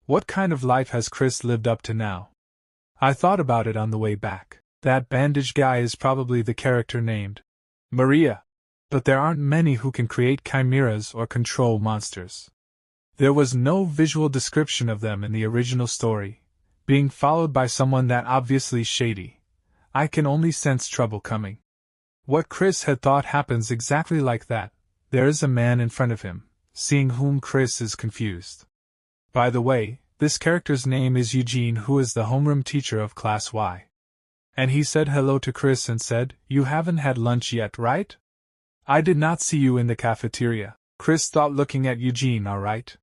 What kind of life has Chris lived up to now? I thought about it on the way back. That bandaged guy is probably the character named Maria. But there aren't many who can create chimeras or control monsters. There was no visual description of them in the original story, being followed by someone that obviously shady. I can only sense trouble coming. What Chris had thought happens exactly like that. There is a man in front of him, seeing whom Chris is confused. By the way, this character's name is Eugene, who is the homeroom teacher of Class Y. And he said hello to Chris and said, "You haven't had lunch yet, right? I did not see you in the cafeteria." Chris thought, looking at Eugene, all right.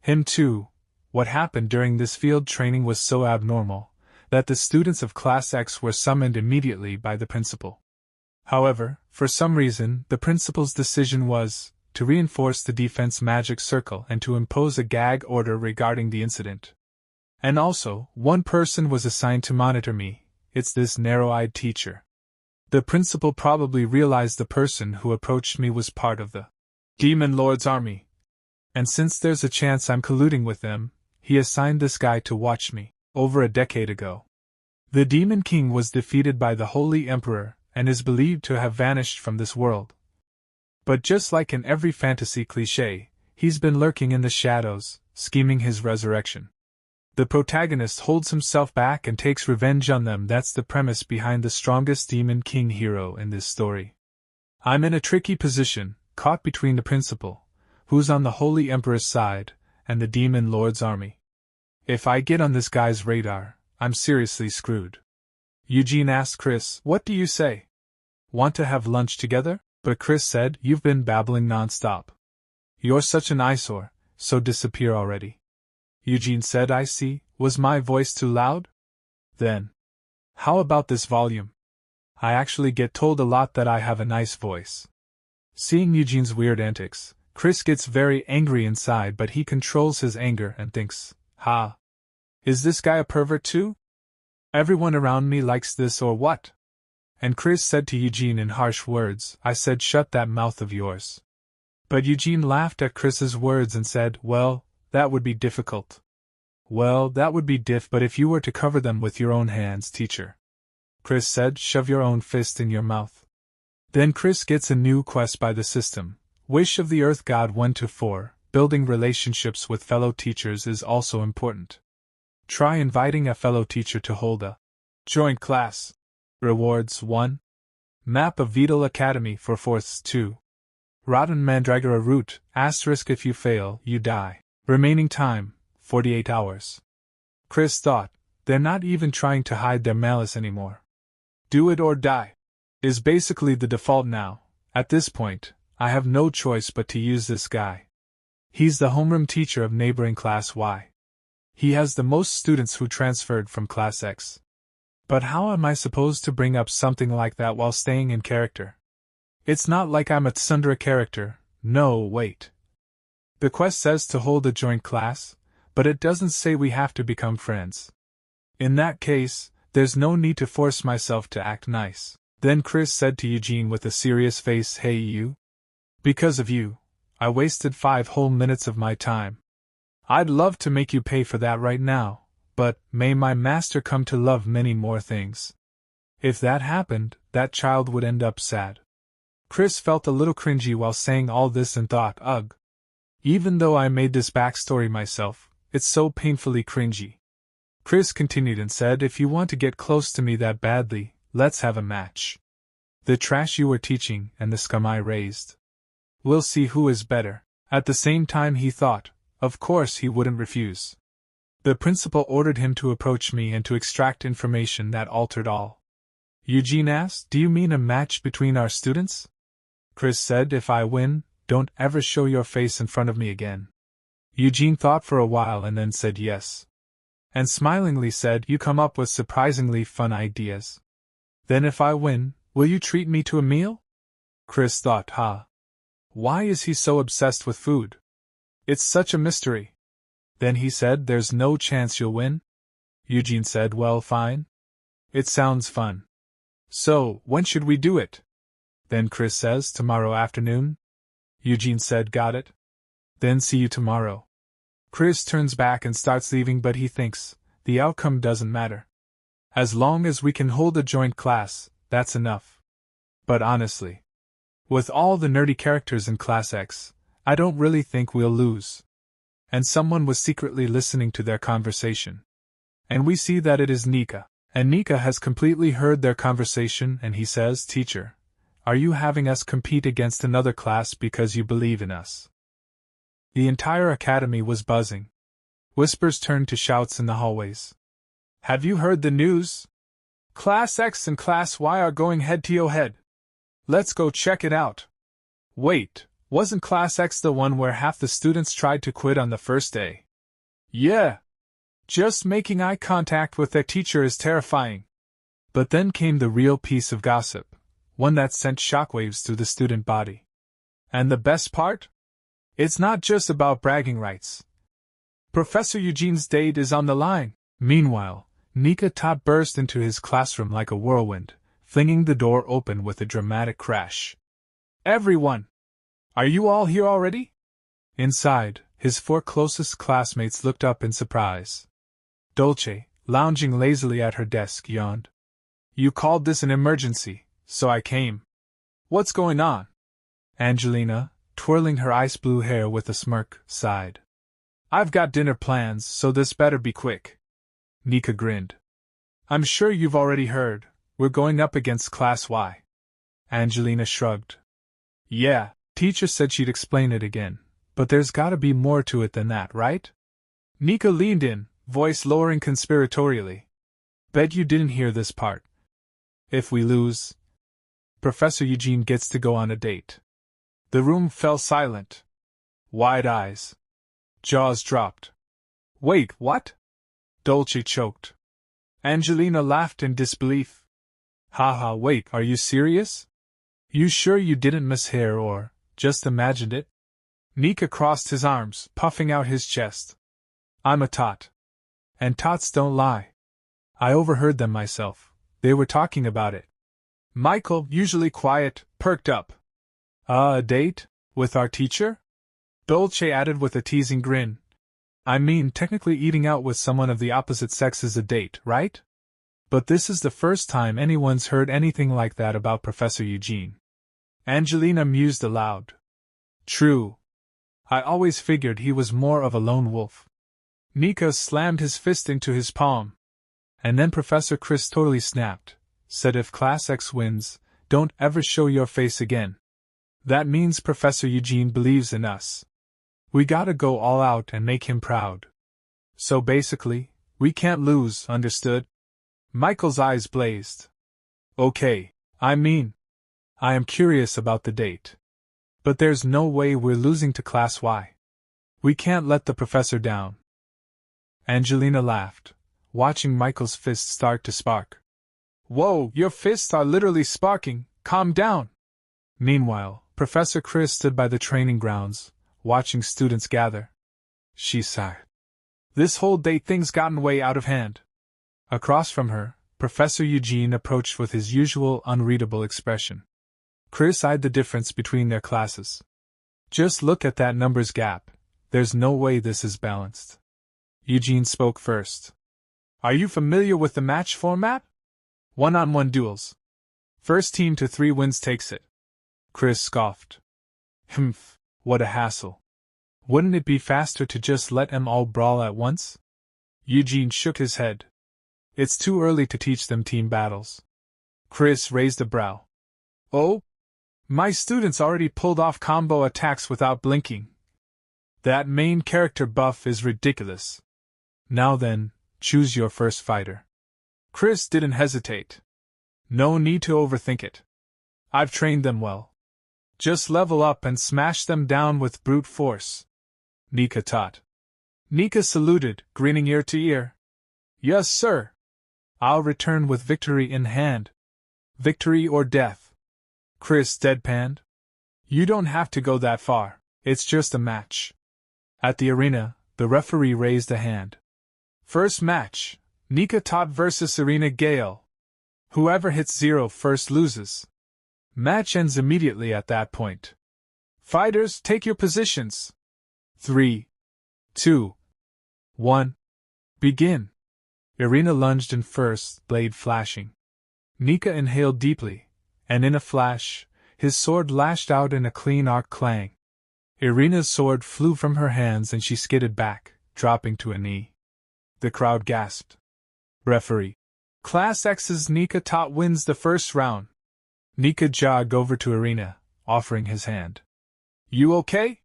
Him too. What happened during this field training was so abnormal that the students of Class X were summoned immediately by the principal. However, for some reason, the principal's decision was to reinforce the defense magic circle and to impose a gag order regarding the incident. And also, one person was assigned to monitor me. It's this narrow-eyed teacher. The principal probably realized the person who approached me was part of the Demon Lord's army. And since there's a chance I'm colluding with them, he assigned this guy to watch me, over a decade ago. The Demon King was defeated by the Holy Emperor and is believed to have vanished from this world. But just like in every fantasy cliché, he's been lurking in the shadows, scheming his resurrection. The protagonist holds himself back and takes revenge on them. That's the premise behind the strongest Demon King hero in this story. I'm in a tricky position, caught between the principal, who's on the Holy Emperor's side, and the Demon Lord's army. If I get on this guy's radar, I'm seriously screwed. Eugene asked Chris, "What do you say? Want to have lunch together?" But Chris said, "You've been babbling non-stop. You're such an eyesore, so disappear already." Eugene said, "I see. Was my voice too loud? Then, how about this volume? I actually get told a lot that I have a nice voice." Seeing Eugene's weird antics, Chris gets very angry inside, but he controls his anger and thinks, "Ha! Is this guy a pervert too? Everyone around me likes this or what?" And Chris said to Eugene in harsh words, "I said shut that mouth of yours." But Eugene laughed at Chris's words and said, "Well, that would be difficult." "Well, that would be but if you were to cover them with your own hands, teacher." Chris said, "Shove your own fist in your mouth." Then Chris gets a new quest by the system. Wish of the Earth God 1-4, building relationships with fellow teachers is also important. Try inviting a fellow teacher to hold a joint class. Rewards 1. Map of Vital Academy for 4ths 2. Rotten Mandragora route, * if you fail, you die. Remaining time, 48 hours. Chris thought, they're not even trying to hide their malice anymore. Do it or die is basically the default now. At this point, I have no choice but to use this guy. He's the homeroom teacher of neighboring Class Y. He has the most students who transferred from Class X. But how am I supposed to bring up something like that while staying in character? It's not like I'm a Tsundere character. No, wait. The quest says to hold a joint class, but it doesn't say we have to become friends. In that case, there's no need to force myself to act nice. Then Chris said to Eugene with a serious face, "Hey you. Because of you, I wasted 5 whole minutes of my time. I'd love to make you pay for that right now, but may my master come to love many more things. If that happened, that child would end up sad." Chris felt a little cringy while saying all this and thought, ugh. Even though I made this backstory myself, it's so painfully cringy. Chris continued and said, "If you want to get close to me that badly, let's have a match. The trash you were teaching and the scum I raised. We'll see who is better." At the same time he thought, of course he wouldn't refuse. The principal ordered him to approach me and to extract information that altered all. Eugene asked, "Do you mean a match between our students?" Chris said, "If I win, don't ever show your face in front of me again." Eugene thought for a while and then said yes. And smilingly said, "You come up with surprisingly fun ideas. Then if I win, will you treat me to a meal?" Chris thought, why is he so obsessed with food? It's such a mystery. Then he said, "There's no chance you'll win?" Eugene said, "Well, fine. It sounds fun. So, when should we do it?" Then Chris says, "Tomorrow afternoon." Eugene said, "Got it. Then see you tomorrow." Chris turns back and starts leaving, but he thinks, the outcome doesn't matter. As long as we can hold a joint class, that's enough. But honestly, with all the nerdy characters in Class X, I don't really think we'll lose. And someone was secretly listening to their conversation. And we see that it is Nika. And Nika has completely heard their conversation and he says, "Teacher, are you having us compete against another class because you believe in us?" The entire academy was buzzing. Whispers turned to shouts in the hallways. "Have you heard the news? Class X and Class Y are going head-to-head. Let's go check it out." Wait, wasn't Class X the one where half the students tried to quit on the first day? Yeah. Just making eye contact with their teacher is terrifying. But then came the real piece of gossip, one that sent shockwaves through the student body. And the best part? It's not just about bragging rights. Professor Eugene's date is on the line. Meanwhile, Nika Tot burst into his classroom like a whirlwind, flinging the door open with a dramatic crash. "Everyone! Are you all here already?" Inside, his 4 closest classmates looked up in surprise. Dolce, lounging lazily at her desk, yawned. "You called this an emergency, so I came. What's going on?" Angelina, twirling her ice blue hair with a smirk, sighed. "I've got dinner plans, so this better be quick." Nika grinned. "I'm sure you've already heard, we're going up against Class Y." Angelina shrugged. "Yeah, teacher said she'd explain it again, but there's gotta be more to it than that, right?" Nika leaned in, voice lowering conspiratorially. "Bet you didn't hear this part. If we lose, Professor Eugene gets to go on a date." The room fell silent. Wide eyes. Jaws dropped. "Wait, what?" Dolce choked. Angelina laughed in disbelief. "Haha, wait, are you serious? You sure you didn't mishear or just imagined it?" Nika crossed his arms, puffing out his chest. "I'm a tot. And tots don't lie. I overheard them myself. They were talking about it." Michael, usually quiet, perked up. A date? With our teacher?" Dolce added with a teasing grin. "I mean, technically eating out with someone of the opposite sex is a date, right? But this is the first time anyone's heard anything like that about Professor Eugene." Angelina mused aloud. "True. I always figured he was more of a lone wolf." Nika slammed his fist into his palm. And then Professor Chris totally snapped, said if Class X wins, don't ever show your face again. That means Professor Eugene believes in us. We gotta go all out and make him proud. So basically, we can't lose, understood? Michael's eyes blazed. Okay, I am curious about the date. But there's no way we're losing to Class Y. We can't let the professor down. Angelina laughed, watching Michael's fists start to spark. Whoa, your fists are literally sparking, calm down. Meanwhile, Professor Chris stood by the training grounds, watching students gather. She sighed. This whole date thing's gotten way out of hand. Across from her, Professor Eugene approached with his usual unreadable expression. Chris eyed the difference between their classes. Just look at that numbers gap. There's no way this is balanced. Eugene spoke first. Are you familiar with the match format? One-on-one duels. First team to 3 wins takes it. Chris scoffed. Humph, what a hassle. Wouldn't it be faster to just let 'em all brawl at once? Eugene shook his head. It's too early to teach them team battles. Chris raised a brow. Oh? My students already pulled off combo attacks without blinking. That main character buff is ridiculous. Now then, choose your first fighter. Chris didn't hesitate. No need to overthink it. I've trained them well. Just level up and smash them down with brute force. Nika taught. Nika saluted, grinning ear to ear. Yes, sir. I'll return with victory in hand. Victory or death. Chris deadpanned. You don't have to go that far, it's just a match. At the arena, the referee raised a hand. First match, Nika Tot vs Serena Gale. Whoever hits 0 first loses. Match ends immediately at that point. Fighters, take your positions. 3, 2, 1. Begin. Irina lunged in first, blade flashing. Nika inhaled deeply, and in a flash, his sword lashed out in a clean arc clang. Irina's sword flew from her hands and she skidded back, dropping to a knee. The crowd gasped. Referee. Class X's Nika Tot wins the first round. Nika jogged over to Irina, offering his hand. You okay?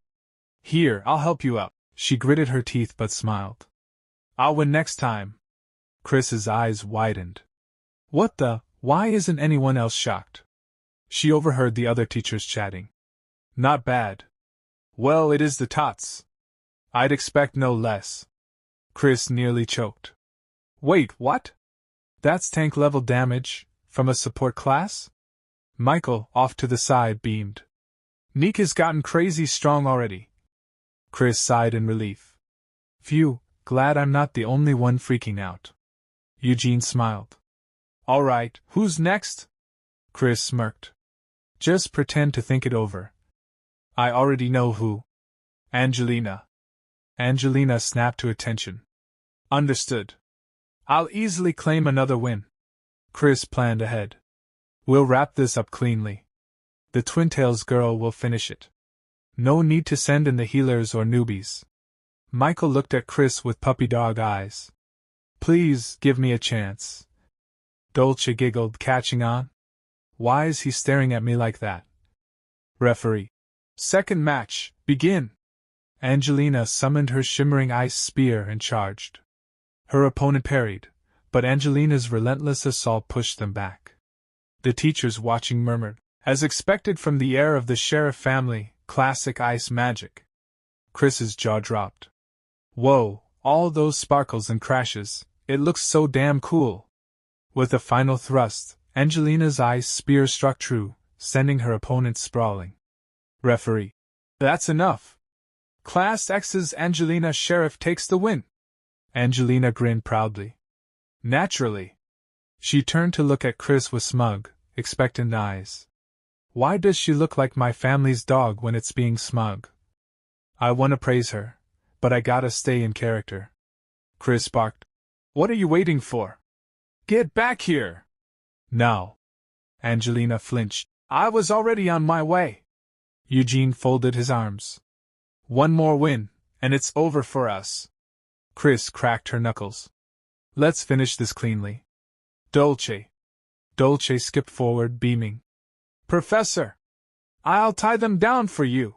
Here, I'll help you up. She gritted her teeth but smiled. I'll win next time. Chris's eyes widened. What the? Why isn't anyone else shocked? She overheard the other teachers chatting. Not bad. Well, it is the Tots. I'd expect no less. Chris nearly choked. Wait, what? That's tank-level damage, from a support class? Michael, off to the side, beamed. Nika's gotten crazy strong already. Chris sighed in relief. Phew, glad I'm not the only one freaking out. Eugene smiled. All right, who's next? Chris smirked. Just pretend to think it over. I already know who. Angelina. Angelina snapped to attention. Understood. I'll easily claim another win. Chris planned ahead. We'll wrap this up cleanly. The Twin-Tails girl will finish it. No need to send in the healers or newbies. Michael looked at Chris with puppy dog eyes. Please, give me a chance. Dolce giggled, catching on. Why is he staring at me like that? Referee. Second match, begin. Angelina summoned her shimmering ice spear and charged. Her opponent parried, but Angelina's relentless assault pushed them back. The teachers watching murmured, as expected from the heir of the Sheriff family, classic ice magic. Chris's jaw dropped. Whoa, all those sparkles and crashes, it looks so damn cool. With a final thrust, Angelina's ice spear struck true, sending her opponent sprawling. Referee. That's enough. Class X's Angelina Sheriff takes the win. Angelina grinned proudly. Naturally. She turned to look at Chris with smug, expectant eyes. Why does she look like my family's dog when it's being smug? I want to praise her, but I gotta stay in character. Chris barked. What are you waiting for? Get back here! Now. Angelina flinched. I was already on my way. Eugene folded his arms. One more win, and it's over for us. Chris cracked her knuckles. Let's finish this cleanly. Dolce. Dolce skipped forward, beaming. Professor! I'll tie them down for you.